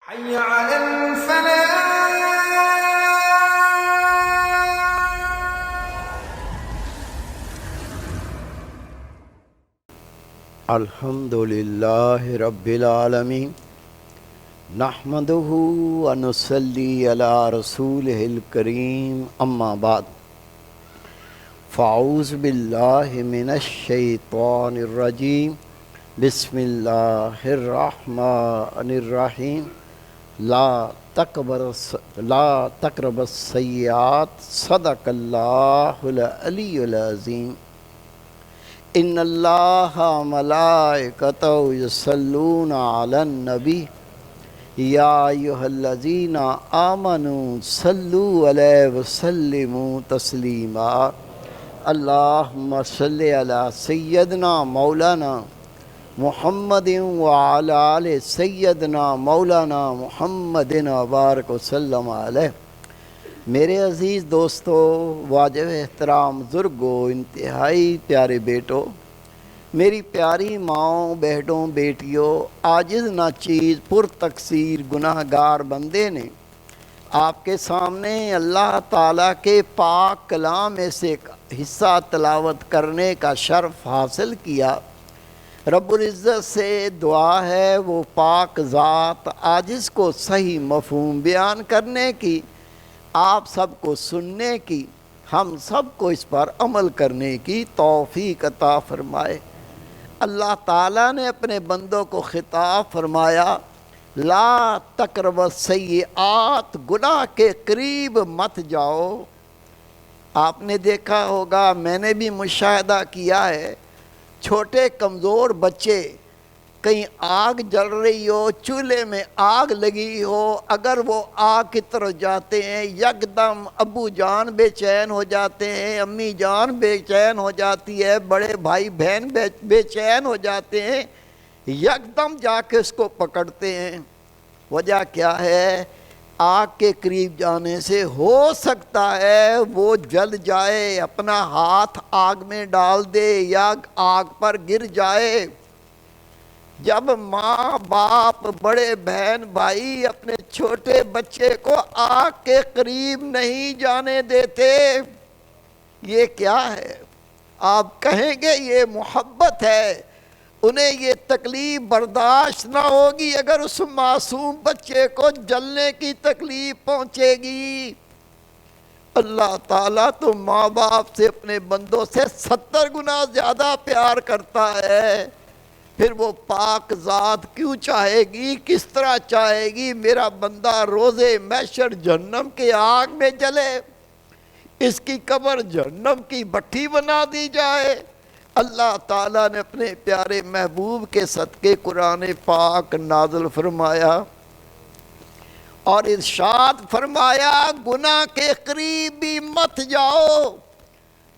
حي على الفلاح. الحمد للہ رب العالمین نحمدہ ونصلی علی رسولہ الکریم اما بعد فاعوذ باللہ من الشیطان الرجیم بسم اللہ الرحمن الرحیم لا تقربوا السیئات صدق اللہ العلی العظیم ان اللہ ملائکتہ یصلون علی النبی یا ایھا الذین آمنوا صلوا علیہ وسلموا تسلیما اللہم صلی علی سیدنا مولانا محمد وعلی آل سیدنا مولانا محمد وبارک وسلم علیہ۔ میرے عزیز دوستو، واجب احترام بزرگوں، انتہائی پیارے بیٹوں، میری پیاری ماؤں، بہنوں، بیٹیوں، عاجز ناچیز پر تقصیر گناہ گار بندے نے آپ کے سامنے اللہ تعالیٰ کے پاک کلام میں سے ایک حصہ تلاوت کرنے کا شرف حاصل کیا۔ رب العزت سے دعا ہے وہ پاک ذات عاجز کو صحیح مفہوم بیان کرنے کی، آپ سب کو سننے کی، ہم سب کو اس پر عمل کرنے کی توفیق عطا فرمائے۔ اللہ تعالیٰ نے اپنے بندوں کو خطاب فرمایا، لا تقربوا السیئات، گناہ کے قریب مت جاؤ۔ آپ نے دیکھا ہوگا، میں نے بھی مشاہدہ کیا ہے، چھوٹے کمزور بچے، کہیں آگ جل رہی ہو، چولہے میں آگ لگی ہو، اگر وہ آگ کی طرف جاتے ہیں یکدم ابو جان بے چین ہو جاتے ہیں، امی جان بے چین ہو جاتی ہے، بڑے بھائی بہن بے چین ہو جاتے ہیں، یکدم جا کے اس کو پکڑتے ہیں۔ وجہ کیا ہے؟ آگ کے قریب جانے سے ہو سکتا ہے وہ جل جائے، اپنا ہاتھ آگ میں ڈال دے یا آگ پر گر جائے۔ جب ماں باپ بڑے بہن بھائی اپنے چھوٹے بچے کو آگ کے قریب نہیں جانے دیتے، یہ کیا ہے؟ آپ کہیں گے یہ محبت ہے، انہیں یہ تکلیف برداشت نہ ہوگی اگر اس معصوم بچے کو جلنے کی تکلیف پہنچے گی۔ اللہ تعالیٰ تو ماں باپ سے اپنے بندوں سے 70 گنا زیادہ پیار کرتا ہے، پھر وہ پاک ذات کیوں چاہے گی، کس طرح چاہے گی میرا بندہ روزے محشر جہنم کے آگ میں جلے، اس کی قبر جہنم کی بھٹی بنا دی جائے۔ اللہ تعالیٰ نے اپنے پیارے محبوب کے صدقے قرآن پاک نازل فرمایا اور ارشاد فرمایا، گناہ کے قریب بھی مت جاؤ۔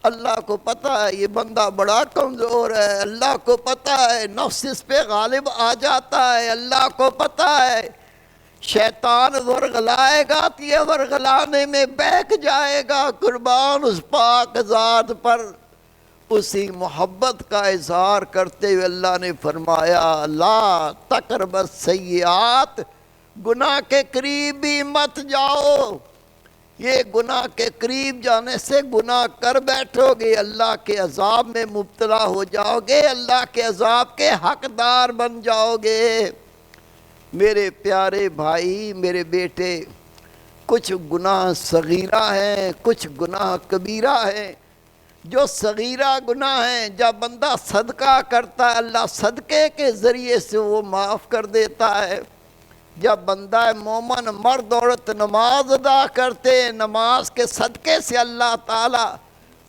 اللہ کو پتہ ہے یہ بندہ بڑا کمزور ہے، اللہ کو پتہ ہے نفس اس پہ غالب آ جاتا ہے، اللہ کو پتہ ہے شیطان ورغلائے گا تو یہ ورغلانے میں بہک جائے گا۔ قربان اس پاک ذات پر، اسی محبت کا اظہار کرتے ہوئے اللہ نے فرمایا، لا تقربوا السیئات، گناہ کے قریب بھی مت جاؤ۔ یہ گناہ کے قریب جانے سے گناہ کر بیٹھو گے، اللہ کے عذاب میں مبتلا ہو جاؤ گے، اللہ کے عذاب کے حقدار بن جاؤ گے۔ میرے پیارے بھائی، میرے بیٹے، کچھ گناہ صغیرہ ہیں، کچھ گناہ کبیرہ ہیں۔ جو صغیرہ گناہ ہیں جب بندہ صدقہ کرتا ہے اللہ صدقے کے ذریعے سے وہ معاف کر دیتا ہے۔ جب بندہ مومن مرد عورت نماز ادا کرتے ہیں، نماز کے صدقے سے اللہ تعالیٰ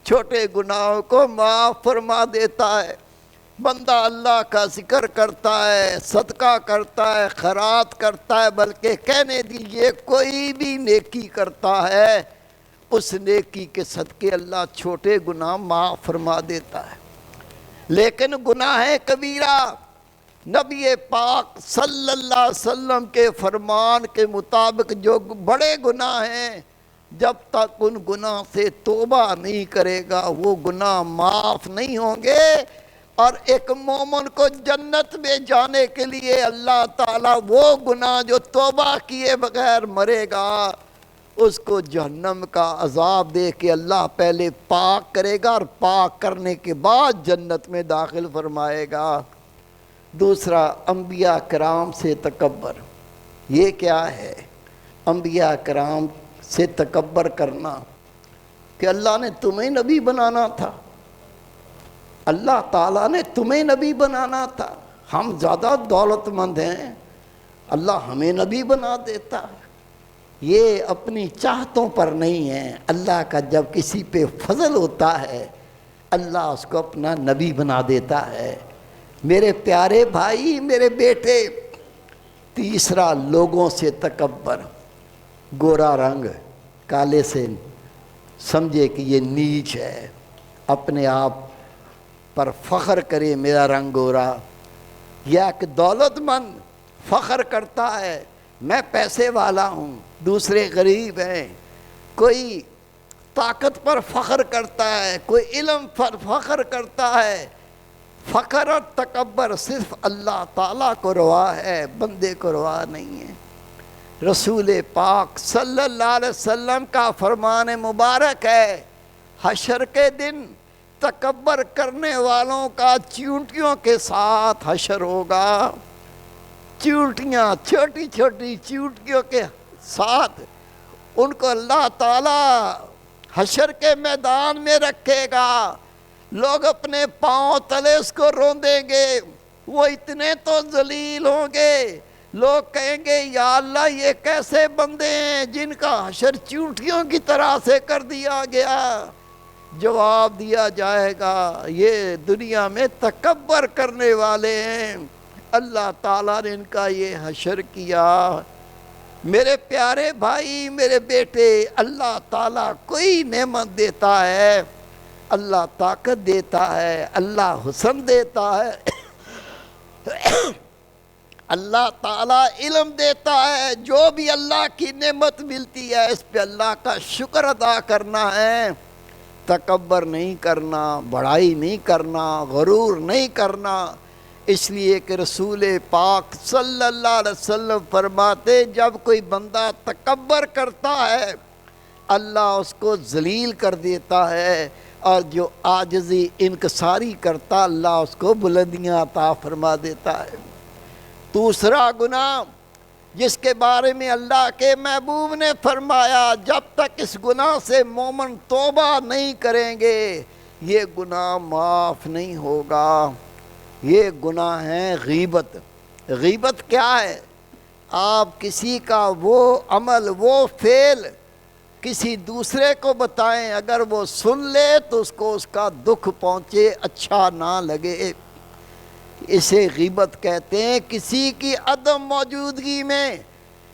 چھوٹے گناہوں کو معاف فرما دیتا ہے۔ بندہ اللہ کا ذکر کرتا ہے، صدقہ کرتا ہے، خیرات کرتا ہے، بلکہ کہنے دیجئے کوئی بھی نیکی کرتا ہے، اس نیکی کے صدقے اللہ چھوٹے گناہ معاف فرما دیتا ہے۔ لیکن گناہ کبیرہ، نبی پاک صلی اللہ علیہ وسلم کے فرمان کے مطابق جو بڑے گناہ ہیں، جب تک ان گناہ سے توبہ نہیں کرے گا وہ گناہ معاف نہیں ہوں گے، اور ایک مومن کو جنت میں جانے کے لیے اللہ تعالیٰ وہ گناہ جو توبہ کیے بغیر مرے گا اس کو جہنم کا عذاب دے کے اللہ پہلے پاک کرے گا، اور پاک کرنے کے بعد جنت میں داخل فرمائے گا۔ دوسرا، انبیاء کرام سے تکبر۔ یہ کیا ہے؟ انبیاء کرام سے تکبر کرنا کہ اللہ نے تمہیں نبی بنانا تھا، اللہ تعالیٰ نے تمہیں نبی بنانا تھا، ہم زیادہ دولت مند ہیں، اللہ ہمیں نبی بنا دیتا۔ یہ اپنی چاہتوں پر نہیں ہے، اللہ کا جب کسی پہ فضل ہوتا ہے اللہ اس کو اپنا نبی بنا دیتا ہے۔ میرے پیارے بھائی، میرے بیٹے، تیسرا، لوگوں سے تکبر۔ گورا رنگ کالے سے سمجھے کہ یہ نیچ ہے، اپنے آپ پر فخر کرے میرا رنگ گورا، یا کہ دولت مند فخر کرتا ہے میں پیسے والا ہوں، دوسرے غریب ہیں، کوئی طاقت پر فخر کرتا ہے، کوئی علم پر فخر کرتا ہے۔ فخر اور تکبر صرف اللہ تعالیٰ کو روا ہے، بندے کو روا نہیں ہے۔ رسول پاک صلی اللہ علیہ وسلم کا فرمان مبارک ہے، حشر کے دن تکبر کرنے والوں کا چیونٹیوں کے ساتھ حشر ہوگا۔ چیونٹیاں، چھوٹی چھوٹی چیونٹیوں کے ساتھ ان کو اللہ تعالیٰ حشر کے میدان میں رکھے گا۔ لوگ اپنے پاؤں تلے اس کو روندیں گے، وہ اتنے تو ذلیل ہوں گے، لوگ کہیں گے یا اللہ یہ کیسے بندے ہیں جن کا حشر چیونٹیوں کی طرح سے کر دیا گیا۔ جواب دیا جائے گا یہ دنیا میں تکبر کرنے والے ہیں، اللہ تعالیٰ نے ان کا یہ حشر کیا۔ میرے پیارے بھائی، میرے بیٹے، اللہ تعالیٰ کوئی نعمت دیتا ہے، اللہ طاقت دیتا ہے، اللہ حسن دیتا ہے، اللہ تعالیٰ علم دیتا ہے۔ جو بھی اللہ کی نعمت ملتی ہے اس پہ اللہ کا شکر ادا کرنا ہے، تکبر نہیں کرنا، بڑائی نہیں کرنا، غرور نہیں کرنا۔ اس لیے کہ رسول پاک صلی اللہ علیہ وسلم فرماتے جب کوئی بندہ تکبر کرتا ہے اللہ اس کو ذلیل کر دیتا ہے، اور جو عاجزی انکساری کرتا اللہ اس کو بلندیاں عطا فرما دیتا ہے۔ دوسرا گناہ جس کے بارے میں اللہ کے محبوب نے فرمایا جب تک اس گناہ سے مومن توبہ نہیں کریں گے یہ گناہ معاف نہیں ہوگا، یہ گناہ ہے غیبت۔ غیبت کیا ہے؟ آپ کسی کا وہ عمل، وہ فعل کسی دوسرے کو بتائیں، اگر وہ سن لے تو اس کو اس کا دکھ پہنچے، اچھا نہ لگے، اسے غیبت کہتے ہیں۔ کسی کی عدم موجودگی میں،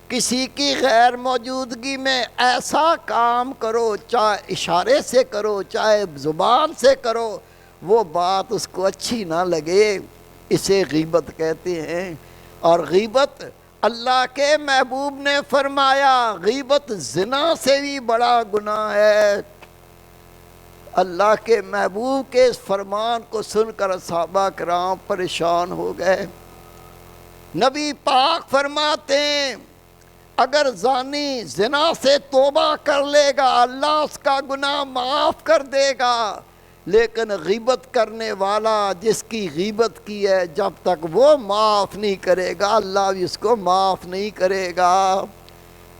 کسی کی غیر موجودگی میں ایسا کام کرو، چاہے اشارے سے کرو چاہے زبان سے کرو، وہ بات اس کو اچھی نہ لگے، اسے غیبت کہتے ہیں۔ اور غیبت اللہ کے محبوب نے فرمایا غیبت زنا سے بھی بڑا گناہ ہے۔ اللہ کے محبوب کے اس فرمان کو سن کر صحابہ کرام پریشان ہو گئے۔ نبی پاک فرماتے ہیں اگر زانی زنا سے توبہ کر لے گا اللہ اس کا گناہ معاف کر دے گا، لیکن غیبت کرنے والا جس کی غیبت کی ہے جب تک وہ معاف نہیں کرے گا اللہ بھی اس کو معاف نہیں کرے گا۔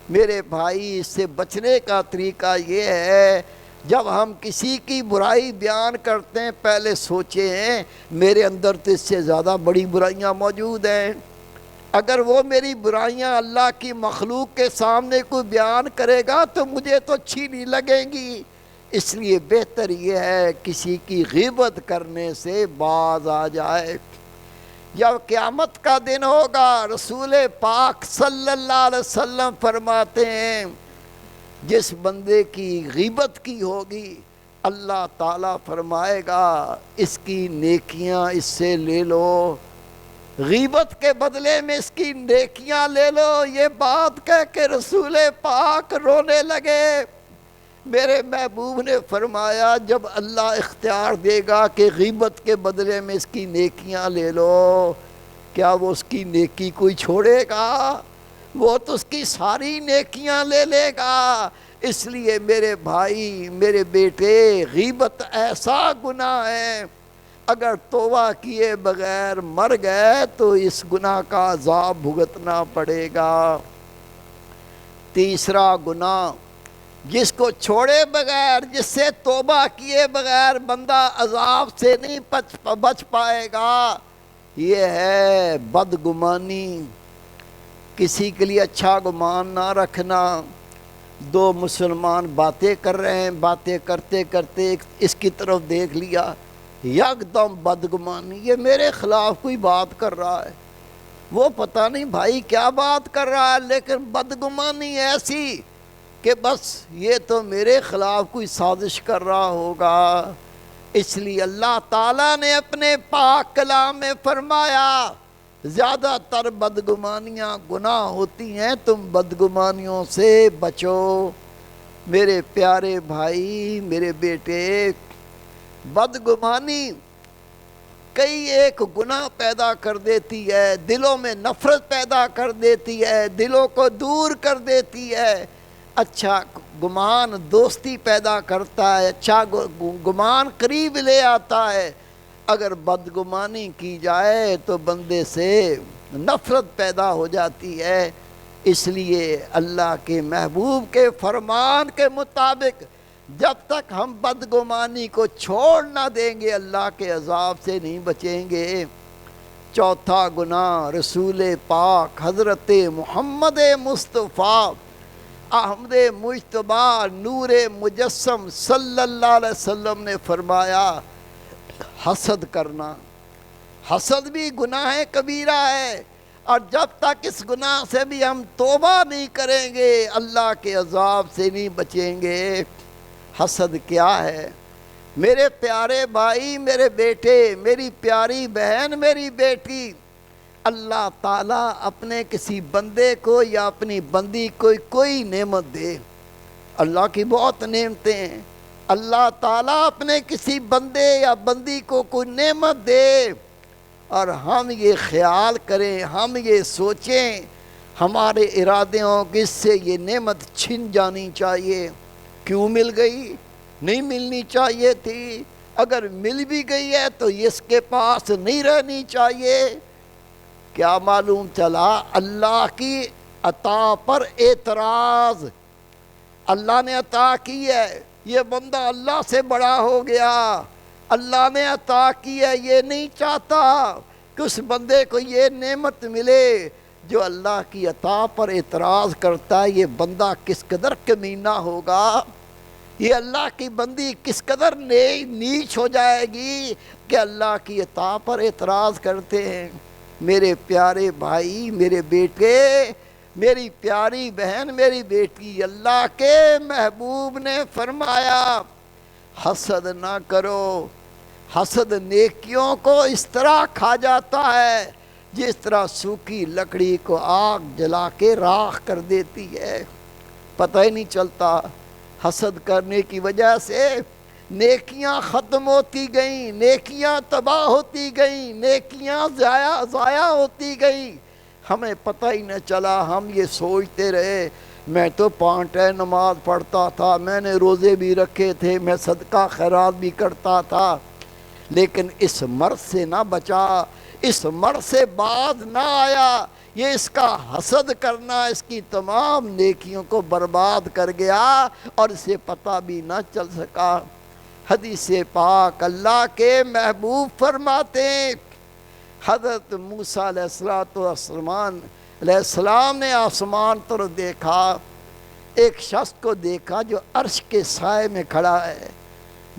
میرے بھائی، اس سے بچنے کا طریقہ یہ ہے جب ہم کسی کی برائی بیان کرتے ہیں پہلے سوچیں میرے اندر تو اس سے زیادہ بڑی برائیاں موجود ہیں، اگر وہ میری برائیاں اللہ کی مخلوق کے سامنے کوئی بیان کرے گا تو مجھے تو اچھی نہیں لگیں گی، اس لیے بہتر یہ ہے کسی کی غیبت کرنے سے باز آ جائے۔ جب قیامت کا دن ہوگا رسول پاک صلی اللہ علیہ وسلم فرماتے ہیں جس بندے کی غیبت کی ہوگی اللہ تعالیٰ فرمائے گا اس کی نیکیاں اس سے لے لو، غیبت کے بدلے میں اس کی نیکیاں لے لو۔ یہ بات کہہ کے رسول پاک رونے لگے۔ میرے محبوب نے فرمایا جب اللہ اختیار دے گا کہ غیبت کے بدلے میں اس کی نیکیاں لے لو، کیا وہ اس کی نیکی کوئی چھوڑے گا؟ وہ تو اس کی ساری نیکیاں لے لے گا۔ اس لیے میرے بھائی، میرے بیٹے، غیبت ایسا گناہ ہے، اگر توبہ کیے بغیر مر گئے تو اس گناہ کا عذاب بھگتنا پڑے گا۔ تیسرا گناہ جس کو چھوڑے بغیر، جس سے توبہ کیے بغیر بندہ عذاب سے نہیں بچ پائے گا، یہ ہے بدگمانی، کسی کے لیے اچھا گمان نہ رکھنا۔ دو مسلمان باتیں کر رہے ہیں، باتیں کرتے کرتے اس کی طرف دیکھ لیا، یکدم بدگمانی، یہ میرے خلاف کوئی بات کر رہا ہے۔ وہ پتہ نہیں بھائی کیا بات کر رہا ہے، لیکن بدگمانی ایسی کہ بس یہ تو میرے خلاف کوئی سازش کر رہا ہوگا۔ اس لیے اللہ تعالیٰ نے اپنے پاک کلام میں فرمایا زیادہ تر بدگمانیاں گناہ ہوتی ہیں، تم بدگمانیوں سے بچو۔ میرے پیارے بھائی، میرے بیٹے، بدگمانی کئی ایک گناہ پیدا کر دیتی ہے، دلوں میں نفرت پیدا کر دیتی ہے، دلوں کو دور کر دیتی ہے۔ اچھا گمان دوستی پیدا کرتا ہے، اچھا گمان قریب لے آتا ہے۔ اگر بدگمانی کی جائے تو بندے سے نفرت پیدا ہو جاتی ہے۔ اس لیے اللہ کے محبوب کے فرمان کے مطابق جب تک ہم بدگمانی کو چھوڑ نہ دیں گے اللہ کے عذاب سے نہیں بچیں گے۔ چوتھا گناہ رسول پاک حضرت محمد مصطفیٰ احمد مجتبیٰ نور مجسم صلی اللہ علیہ وسلم نے فرمایا حسد کرنا۔ حسد بھی گناہ کبیرہ ہے، اور جب تک اس گناہ سے بھی ہم توبہ نہیں کریں گے اللہ کے عذاب سے نہیں بچیں گے۔ حسد کیا ہے؟ میرے پیارے بھائی، میرے بیٹے، میری پیاری بہن، میری بیٹی، اللہ تعالیٰ اپنے کسی بندے کو یا اپنی بندی کو کوئی نعمت دے، اللہ کی بہت نعمتیں ہیں، اللہ تعالیٰ اپنے کسی بندے یا بندی کو کوئی نعمت دے اور ہم یہ خیال کریں، ہم یہ سوچیں، ہمارے ارادے ہوں کہ اس سے یہ نعمت چھن جانی چاہیے۔ کیوں مل گئی؟ نہیں ملنی چاہیے تھی۔ اگر مل بھی گئی ہے تو اس کے پاس نہیں رہنی چاہیے۔ کیا معلوم چلا؟ اللہ کی عطا پر اعتراض۔ اللہ نے عطا کی ہے، یہ بندہ اللہ سے بڑا ہو گیا، اللہ نے عطا کی ہے، یہ نہیں چاہتا کہ اس بندے کو یہ نعمت ملے۔ جو اللہ کی عطا پر اعتراض کرتا ہے، یہ بندہ کس قدر کمینہ ہوگا، یہ اللہ کی بندی کس قدر نیچ ہو جائے گی کہ اللہ کی عطا پر اعتراض کرتے ہیں۔ میرے پیارے بھائی، میرے بیٹے، میری پیاری بہن، میری بیٹی، اللہ کے محبوب نے فرمایا حسد نہ کرو۔ حسد نیکیوں کو اس طرح کھا جاتا ہے جس طرح سوکھی لکڑی کو آگ جلا کے راکھ کر دیتی ہے، پتہ ہی نہیں چلتا۔ حسد کرنے کی وجہ سے نیکیاں ختم ہوتی گئیں، نیکیاں تباہ ہوتی گئیں، نیکیاں ضائع ہوتی گئیں، ہمیں پتہ ہی نہ چلا۔ ہم یہ سوچتے رہے میں تو 5 ٹائم نماز پڑھتا تھا، میں نے روزے بھی رکھے تھے، میں صدقہ خیرات بھی کرتا تھا، لیکن اس مرض سے نہ بچا، اس مرض سے باز نہ آیا۔ یہ اس کا حسد کرنا اس کی تمام نیکیوں کو برباد کر گیا اور اسے پتہ بھی نہ چل سکا۔ حدیث پاک اللہ کے محبوب فرماتے ہیں، حضرت موسیٰ علیہ السلام نے آسمان طرف دیکھا، ایک شخص کو دیکھا جو عرش کے سائے میں کھڑا ہے۔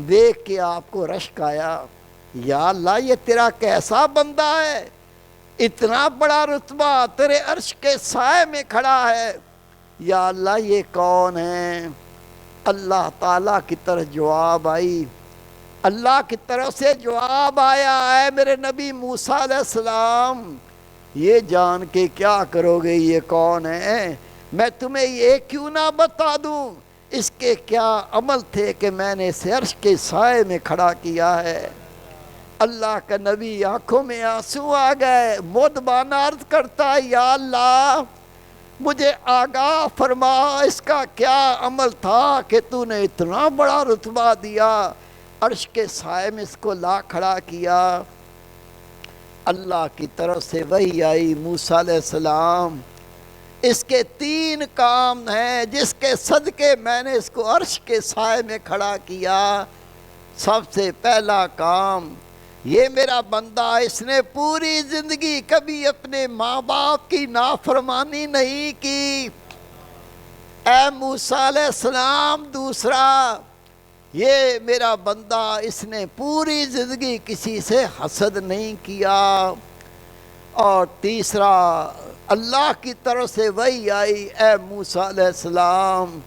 دیکھ کے آپ کو رشک آیا، یا اللہ یہ تیرا کیسا بندہ ہے، اتنا بڑا رتبہ، تیرے عرش کے سائے میں کھڑا ہے، یا اللہ یہ کون ہے؟ اللہ تعالیٰ کی طرف جواب آئی، اللہ کی طرف سے جواب آیا، اے میرے نبی موسیٰ علیہ السلام، یہ جان کے کیا کرو گے یہ کون ہے؟ میں تمہیں یہ کیوں نہ بتا دوں؟ اس کے کیا عمل تھے کہ میں نے اسے عرش کے سائے میں کھڑا کیا ہے۔ اللہ کا نبی آنکھوں میں آنسو آ گئے، مودبانہ عرض کرتا ہے یا اللہ مجھے آگاہ فرما اس کا کیا عمل تھا کہ تو نے اتنا بڑا رتبہ دیا، عرش کے سائے میں اس کو لا کھڑا کیا۔ اللہ کی طرف سے وحی آئی، موسیٰ علیہ السلام اس کے 3 کام ہیں جس کے صدقے میں نے اس کو عرش کے سائے میں کھڑا کیا۔ سب سے پہلا کام، یہ میرا بندہ اس نے پوری زندگی کبھی اپنے ماں باپ کی نافرمانی نہیں کی۔ اے موسیٰ علیہ السلام دوسرا، یہ میرا بندہ اس نے پوری زندگی کسی سے حسد نہیں کیا۔ اور تیسرا، اللہ کی طرف سے وحی آئی، اے موسیٰ علیہ السلام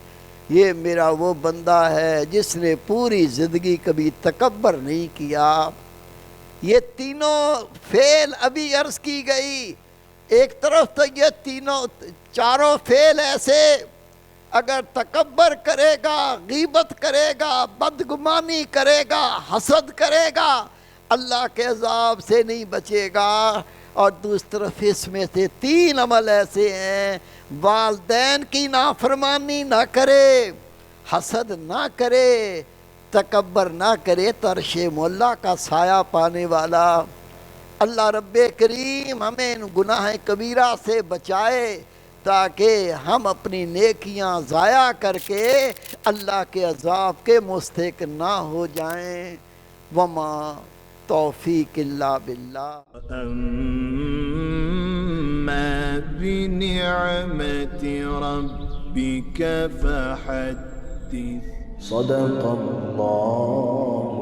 یہ میرا وہ بندہ ہے جس نے پوری زندگی کبھی تکبر نہیں کیا۔ یہ تینوں فعل ابھی عرض کی گئی۔ ایک طرف تو یہ چاروں فعل ایسے، اگر تکبر کرے گا، غیبت کرے گا، بدگمانی کرے گا، حسد کرے گا، اللہ کے عذاب سے نہیں بچے گا۔ اور دوسری طرف اس میں سے 3 عمل ایسے ہیں، والدین کی نافرمانی نہ کرے، حسد نہ کرے، تکبر نہ کرے، تو عرش مولا کا سایہ پانے والا۔ اللہ رب کریم ہمیں ان گناہ کبیرہ سے بچائے تاکہ ہم اپنی نیکیاں ضائع کر کے اللہ کے عذاب کے مستحق نہ ہو جائیں۔ وما توفیق الا باللہ۔ أما بنعمة ربك فحدث۔ صدق الله